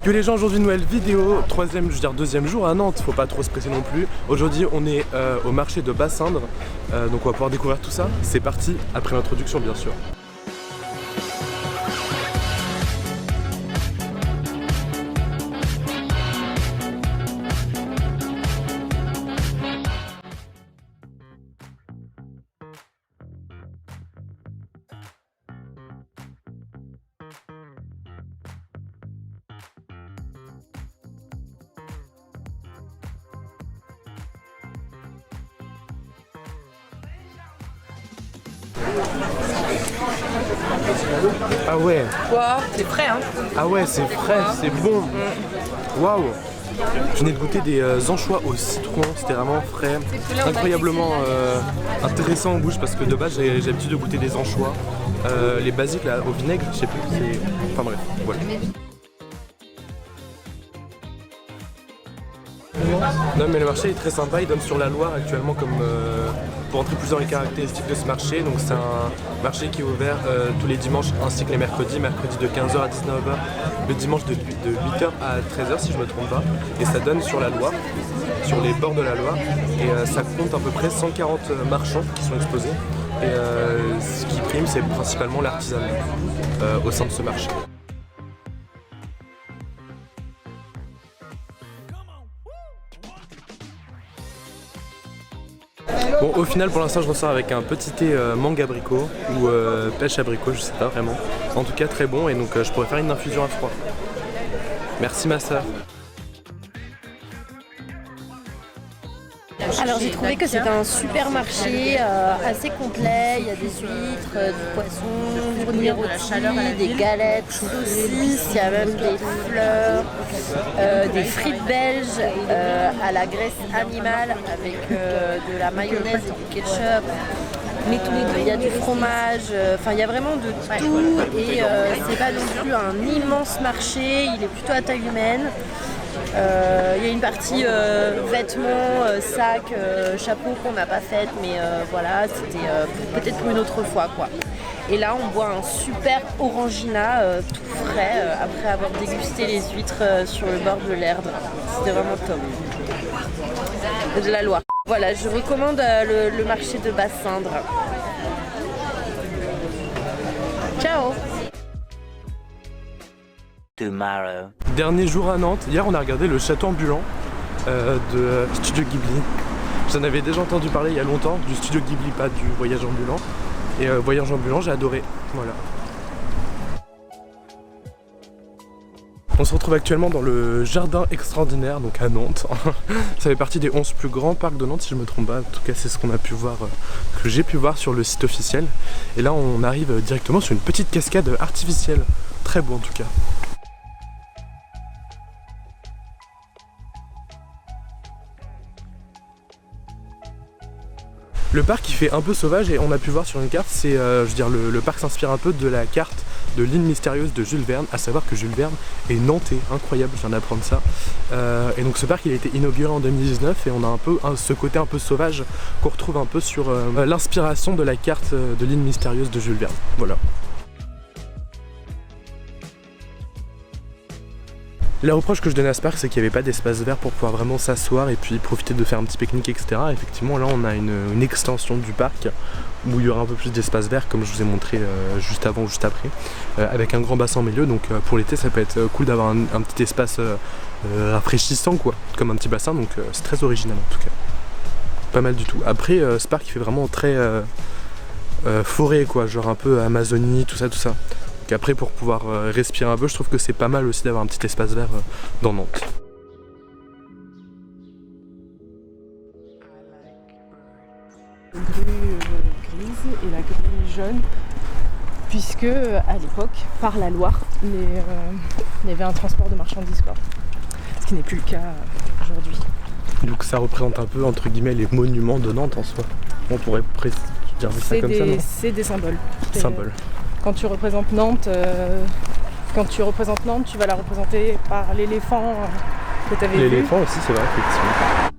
Que les gens, aujourd'hui nouvelle vidéo, deuxième jour à Nantes, faut pas trop se presser non plus. Aujourd'hui on est au marché de Bassindre, donc on va pouvoir découvrir tout ça. C'est parti, après l'introduction bien sûr. Ah ouais. Quoi? C'est frais hein. Ah ouais, c'est frais, c'est bon. Waouh. Je venais de goûter des anchois au citron, c'était vraiment frais, incroyablement intéressant en bouche parce que de base j'ai l'habitude de goûter des anchois, les basiques là au vinaigre, je sais plus, c'est... Enfin bref, voilà. Non mais le marché est très sympa, il donne sur la Loire actuellement comme pour entrer plus dans les caractéristiques de ce marché. Donc c'est un marché qui est ouvert tous les dimanches ainsi que les mercredis de 15h à 19h, le dimanche de 8h à 13h si je me trompe pas. Et ça donne sur la Loire, sur les bords de la Loire, et ça compte à peu près 140 marchands qui sont exposés. Et ce qui prime c'est principalement l'artisanat au sein de ce marché. Bon, au final, pour l'instant, je ressors avec un petit thé mangue abricot ou pêche abricot, je sais pas vraiment. En tout cas, très bon, et donc je pourrais faire une infusion à froid. Merci ma soeur. Alors j'ai trouvé que c'était un super marché assez complet, il y a des huîtres, du poisson, des rôtis, des galettes, saucisses, il y a même des fleurs, des frites belges à la graisse animale avec de la mayonnaise et du ketchup. Il y a du fromage, enfin il y a vraiment de tout et c'est pas non plus un immense marché, il est plutôt à taille humaine. Il y a une partie vêtements, sacs, chapeaux qu'on n'a pas faite, mais voilà, c'était peut-être pour une autre fois quoi. Et là on boit un super orangina tout frais après avoir dégusté les huîtres sur le bord de l'Erdre. C'était vraiment top. De la Loire. Voilà, je recommande le marché de Bassindre. Ciao! Tomorrow. Dernier jour à Nantes, hier on a regardé le château ambulant de Studio Ghibli. J'en avais déjà entendu parler il y a longtemps, du Studio Ghibli, pas du voyage ambulant. Et voyage ambulant, j'ai adoré, voilà. On se retrouve actuellement dans le jardin extraordinaire, donc à Nantes. Ça fait partie des 11 plus grands parcs de Nantes si je me trompe pas. En tout cas c'est ce qu'on a pu voir, que j'ai pu voir sur le site officiel. Et là on arrive directement sur une petite cascade artificielle. Très beau en tout cas. Le parc il fait un peu sauvage et on a pu voir sur une carte, c'est, le parc s'inspire un peu de la carte de l'île mystérieuse de Jules Verne, à savoir que Jules Verne est nantais, incroyable, je viens d'apprendre ça. Et donc ce parc il a été inauguré en 2019 et on a un peu ce côté un peu sauvage qu'on retrouve un peu sur l'inspiration de la carte de l'île mystérieuse de Jules Verne, voilà. La reproche que je donnais à ce parc, c'est qu'il n'y avait pas d'espace vert pour pouvoir vraiment s'asseoir et puis profiter de faire un petit pique-nique, etc. Effectivement, là, on a une extension du parc où il y aura un peu plus d'espace vert, comme je vous ai montré juste avant ou juste après, avec un grand bassin au milieu. Donc pour l'été, ça peut être cool d'avoir un petit espace rafraîchissant, quoi, comme un petit bassin. Donc c'est très original en tout cas. Pas mal du tout. Après, ce parc, il fait vraiment très forêt, quoi, genre un peu Amazonie, tout ça, tout ça. Après pour pouvoir respirer un peu, je trouve que c'est pas mal aussi d'avoir un petit espace vert dans Nantes. Grue grise et la grue jaune, puisque à l'époque, par la Loire, il y avait un transport de marchandises quoi. Ce qui n'est plus le cas aujourd'hui. Donc ça représente un peu entre guillemets les monuments de Nantes en soi. On pourrait dire ça comme ça, non? C'est des symboles. Symboles. Quand tu représentes Nantes, tu vas la représenter par l'éléphant que tu avais vu. L'éléphant aussi, c'est vrai, effectivement.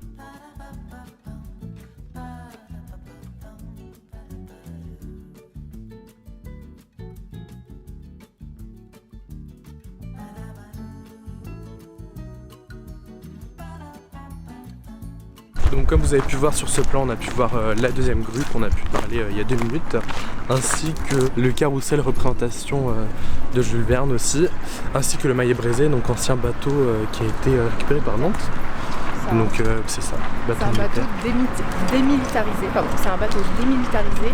Donc comme vous avez pu voir sur ce plan, on a pu voir la deuxième grue qu'on a pu parler il y a 2 minutes, ainsi que le carrousel représentation de Jules Verne aussi, ainsi que le Maillet Brézé, donc ancien bateau qui a été récupéré par Nantes. Donc c'est ça. C'est un bateau démilitarisé, pardon, c'est un bateau démilitarisé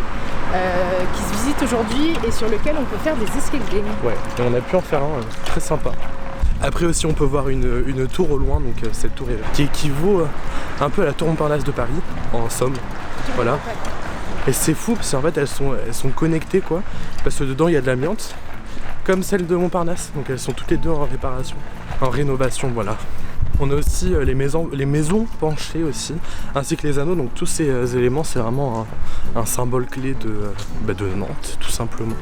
qui se visite aujourd'hui et sur lequel on peut faire des escape games. Ouais, et on a pu en faire un très sympa. Après aussi on peut voir une tour au loin, donc cette tour qui équivaut un peu à la tour Montparnasse de Paris, en somme. Voilà. Et c'est fou parce qu'en fait elles sont connectées quoi, parce que dedans il y a de l'amiante, comme celle de Montparnasse, donc elles sont toutes les deux en réparation, en rénovation, voilà. On a aussi les maisons penchées aussi, ainsi que les anneaux, donc tous ces éléments c'est vraiment un symbole clé de Nantes tout simplement.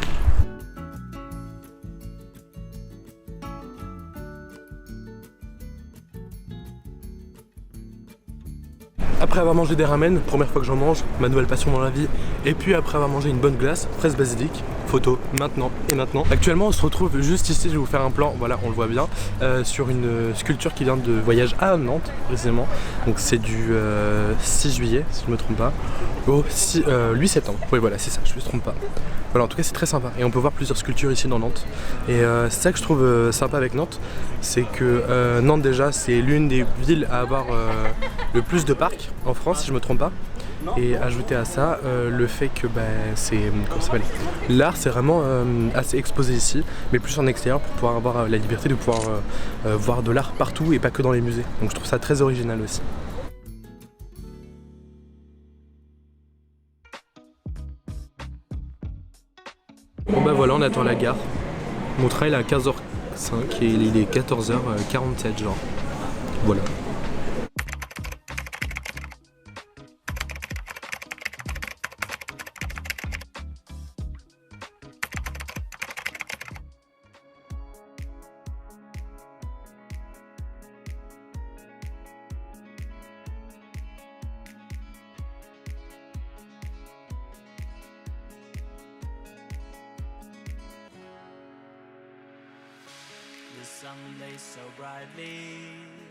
Après avoir mangé des ramen, première fois que j'en mange, ma nouvelle passion dans la vie, et puis après avoir mangé une bonne glace, fraise basilic, photo, maintenant et maintenant. Actuellement on se retrouve juste ici, je vais vous faire un plan, voilà on le voit bien, sur une sculpture qui vient de Voyage à Nantes précisément. Donc c'est du 6 juillet si je ne me trompe pas, au 8 septembre, oui voilà c'est ça, je ne me trompe pas. Voilà en tout cas c'est très sympa et on peut voir plusieurs sculptures ici dans Nantes. Et c'est ça que je trouve sympa avec Nantes, c'est que Nantes déjà c'est l'une des villes à avoir le plus de parcs en France si je me trompe pas. Et ajouter à ça le fait que c'est l'art c'est vraiment assez exposé ici, mais plus en extérieur pour pouvoir avoir la liberté de pouvoir voir de l'art partout et pas que dans les musées. Donc je trouve ça très original aussi. Bon bah voilà, on attend la gare. Mon train il est à 15h05 et il est 14h47 genre. Voilà. The sun lays so brightly